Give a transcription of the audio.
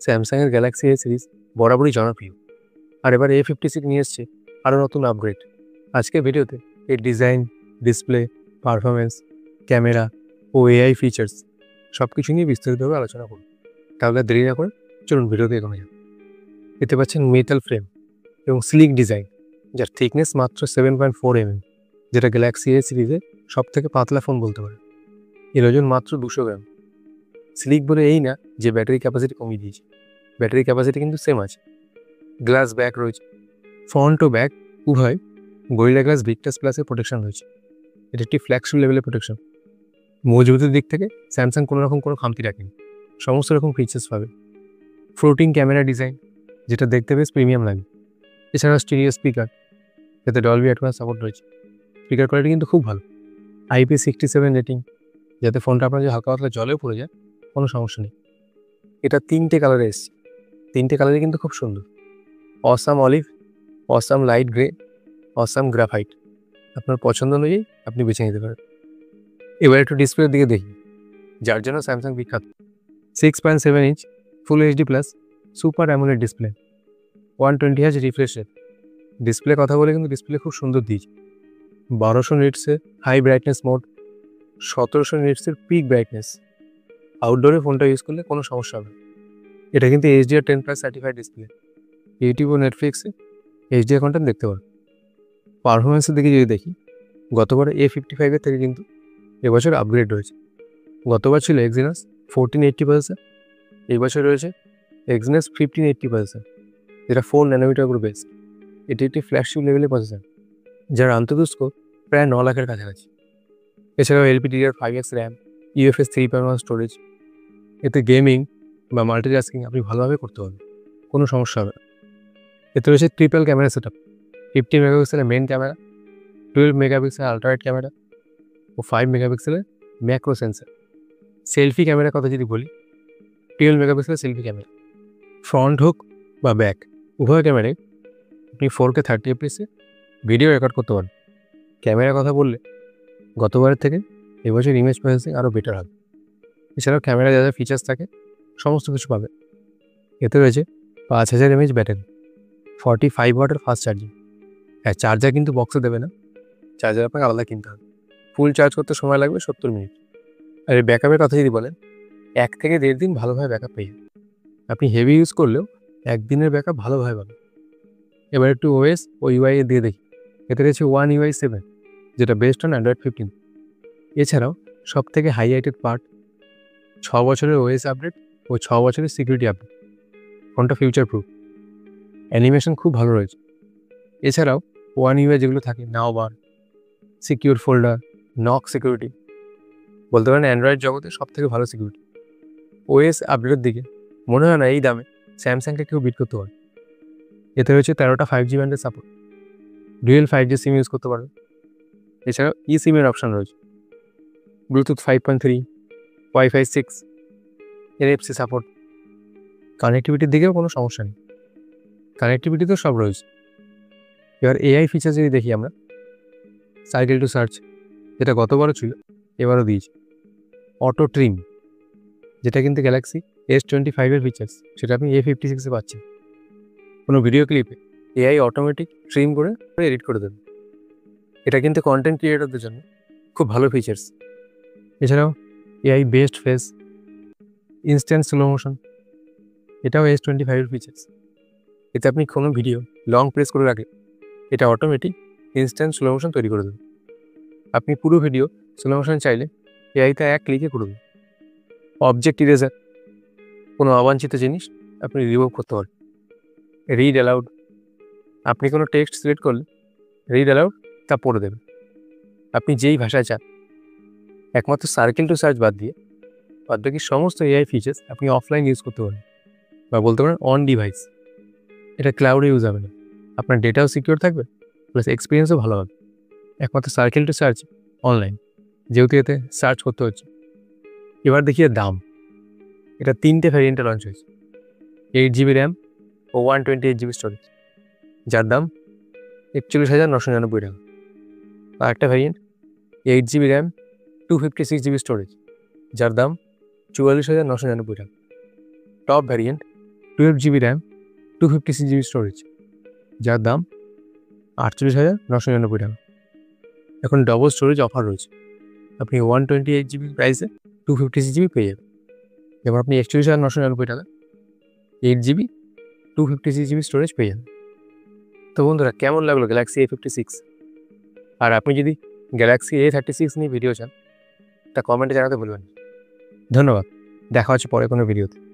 স্যামসাংয়ের Galaxy A series বরাবরই জনপ্রিয়, আর এবার A56 নিয়ে এসছে আরও নতুন আপগ্রেড। আজকের ভিডিওতে এর ডিজাইন, ডিসপ্লে, পারফরমেন্স, ক্যামেরা ও AI ফিচার্স সব কিছু নিয়ে বিস্তারিতভাবে আলোচনা করব। তাহলে দেরি না করে চলুন ভিডিওতে এগোনো যাক। এতে পাচ্ছেন মেটাল ফ্রেম এবং স্লিক ডিজাইন, যার থিকনেস মাত্র 7.4 mm, যেটা গ্যালাক্সি এ সিরিজে সব থেকে পাতলা ফোন বলতে পারে। এর ওজন মাত্র 200 গ্রাম। স্লিক বলে এই না যে ব্যাটারি ক্যাপাসিটি কমিয়ে দিয়েছে, ব্যাটারি ক্যাপাসিটি কিন্তু সেম আছে। গ্লাস ব্যাক রয়েছে, ফ্রন্ট ও ব্যাক উভয় গরিলা গ্লাস ভিক্টাস প্লাসের প্রোটেকশন রয়েছে। এটা একটি ফ্ল্যাগশিপ লেভেলের প্রোটেকশন। মজবুতের দিক থেকে স্যামসাং কোনো খামতি রাখেনি, সমস্ত রকম ফিচার্স পাবে। ফ্লোটিং ক্যামেরা ডিজাইন, যেটা দেখতে বেশ প্রিমিয়াম লাগে। এছাড়াও স্টিরিও স্পিকার, যাতে ডলবি অ্যাটমস সাপোর্ট রয়েছে। স্পিকার কোয়ালিটি কিন্তু খুব ভালো। IP67 রেটিং, যাতে ফোনটা আপনার যে হালকা পাতলা জলেও পড়ে যায় কোনো সমস্যা নেই। এটা 3টে কালারে এসছে, 3টে কালারই কিন্তু খুব সুন্দর। Awesome olive, awesome light grey, awesome graphite. আপনার পছন্দ অনুযায়ী আপনি বেছে নিতে পারেন। এবার একটু ডিসপ্লের দিকে দেখি, যার জন্য স্যামসাং বিখ্যাত। 6.7 inch full HD plus super AMOLED display, 120 Hz refresh rate. Display কথা বলে কিন্তু ডিসপ্লে খুব সুন্দর দিয়েছে। 1200 নিটসের হাই ব্রাইটনেস মোড, 1700 নিটসের পিক ব্রাইটনেস। আউটডোরে ফোনটা ইউজ করলে কোনো সমস্যা হবে। এটা কিন্তু HDR10+ সার্টিফাইড ডিসপ্লে। ইউটিউব ও নেটফ্লিক্সে HDR কন্টেন্ট দেখতে পারেন। পারফরমেন্সের দিকে যদি দেখি, গতবার A55 থেকে কিন্তু এবছর আপগ্রেড রয়েছে। গতবার ছিল Exynos 1480 প্রসেসর, এই বছর রয়েছে Exynos 1580 প্রসেসর, যেটা 4 ন্যানোমিটার উপর বেস্ট। এটি একটি ফ্ল্যাগশিপ লেভেলের প্রসেসর, যার আন্তঃ স্কোর প্রায় 9 লাখের কাছাকাছি। এছাড়াও LPDDR5X র্যাম, UFS 3.1 স্টোরেজ। এতে গেমিং বা মাল্টিটাস্কিং আপনি ভালোভাবে করতে পারবেন, কোনো সমস্যা হবে না। এতে রয়েছে ট্রিপল ক্যামেরা সেট আপ, 50 মেগাপিক্সেলের মেন ক্যামেরা, 12 মেগাপিক্সেলের আল্ট্রাওয়াইড ক্যামেরা ও 5 মেগাপিক্সেলের ম্যাক্রো সেন্সর। সেলফি ক্যামেরার কথা যদি বলি, 12 মেগাপিক্সেলের সেলফি ক্যামেরা। ফ্রন্ট হোক বা ব্যাক উভয় ক্যামেরায় আপনি 4K 30 fps ভিডিও রেকর্ড করতে পারেন। ক্যামেরার কথা বললে গতবারের থেকে এবছর ইমেজ প্রসেসিং আরও বেটার হবে। এছাড়াও ক্যামেরা যা যা ফিচার্স থাকে সমস্ত কিছু পাবে। এতে রয়েছে 5000 mAh ব্যাটারি, 45 ওয়াটের ফাস্ট চার্জিং। হ্যাঁ, চার্জার কিন্তু বক্সে দেবে না, চার্জার আপনাকে আলাদা কিনতে হবে। ফুল চার্জ করতে সময় লাগবে 70 মিনিট। আর এই ব্যাকআপের কথা যদি বলেন, 1 থেকে 1.5 দিন ভালোভাবে ব্যাকআপ পেয়ে যাবেন। আপনি হেভি ইউজ করলেও 1 দিনের ব্যাকআপ ভালোভাবে পাবেন। এবার একটু OS ও UI দিয়ে দেখি। এতে রয়েছে One UI 7, যেটা বেস্ট অন Android 15। এছাড়াও সব থেকে হাইলাইটেড পার্ট, 6 বছরের OS আপডেট ও 6 বছরের সিকিউরিটি আপডেট। ফোনটা ফিউচার প্রুফ, অ্যানিমেশন খুব ভালো রয়েছে। এছাড়াও One UI যেগুলো থাকে, নাও বার, সিকিউর ফোল্ডার, নক সিকিউরিটি, বলতে পারেন অ্যান্ড্রয়েড জগতে সব থেকে ভালো সিকিউরিটি। OS আপডেটের দিকে মনে হয় না এই দামে স্যামসাংকে কেউ বিট করতে পারে। এতে রয়েছে 13টা 5G ব্যান্ডের support, dual 5G SIM use করতে পারবে। এছাড়াও সিমের অপশান রয়েছে, ব্লুটুথ 5.3, Wi-Fi 6, NFC সাপোর্ট। কানেক্টিভিটির দিকেও কোনো সমস্যা নেই, কানেক্টিভিটিতেও সব রয়েছে। এবার AI ফিচার যদি দেখি আমরা, সাইকেল টু সার্চ, যেটা গতবারও ছিল এবারও দিয়েছে। অটো ট্রিম, যেটা কিন্তু গ্যালাক্সি S25 ফিচার্স, সেটা আপনি A56 পাচ্ছেন। কোনো ভিডিও ক্লিপে AI অটোমেটিক ট্রিম করে এডিট করে দেবে। এটা কিন্তু কন্টেন্ট ক্রিয়েটরদের জন্য খুব ভালো ফিচার্স। এছাড়াও AI best face, instant slow motion, এটাও S25 ফিচার্স। এতে আপনি কোনো ভিডিও লং প্রেস করে রাখলে এটা অটোমেটিক ইনস্ট্যান্ট স্লো মোশন তৈরি করে দেবে। আপনি পুরো ভিডিও স্লো মোশন চাইলে এআইতে 1 ক্লিকে করে দেবে। অবজেক্ট ইরেজার, কোনো অবাঞ্ছিত জিনিস আপনি রিমুভ করতে পারেন। রিড অ্যালাউড, আপনি কোনো টেক্সট সিলেক্ট করলে রিড অ্যালাউড তা পড়ে দেবে আপনি যেই ভাষায় চান। একমাত্র সার্কেল টু সার্চ বাদ বাকি সমস্ত AI ফিচার্স আপনি অফলাইন ইউজ করতে পারেন, বা বলতে পারেন অন ডিভাইস। এটা ক্লাউডে ইউজ হবে না, আপনার ডেটাও সিকিউর থাকবে, প্লাস এক্সপিরিয়েন্সও ভালো হবে। একমাত্র সার্কেল টু সার্চ অনলাইন, যেহেতু এতে সার্চ করতে হচ্ছে। এবার দেখিয়ে দাম। এটা 3টে ভ্যারিয়েন্টে লঞ্চ হয়েছে, 8GB র্যাম ও 128GB স্টোরেজ, যার দাম 41,999 টাকা। আর একটা variant 8GB RAM 256GB storage, যার দাম 44,999 টাকা। Top variant 12 GB RAM, 256 GB storage, যার দাম 48,999 টাকা। এখন ডবল স্টোরেজ অফার রয়েছে, আপনি 128 GB প্রাইসে 256 GB পেয়ে যাবেন। যেমন আপনি 41,999 টাকা 8 GB 256 GB স্টোরেজ পেয়ে যাবেন। তো বন্ধুরা, কেমন লাগলো গ্যালাক্সি A56? আর আপনি যদি গ্যালাক্সি A36 নিয়ে ভিডিও চান, তা কমেন্টে জানাতে ভুলবেন না। ধন্যবাদ, দেখা হচ্ছে পরে কোনো ভিডিওতে।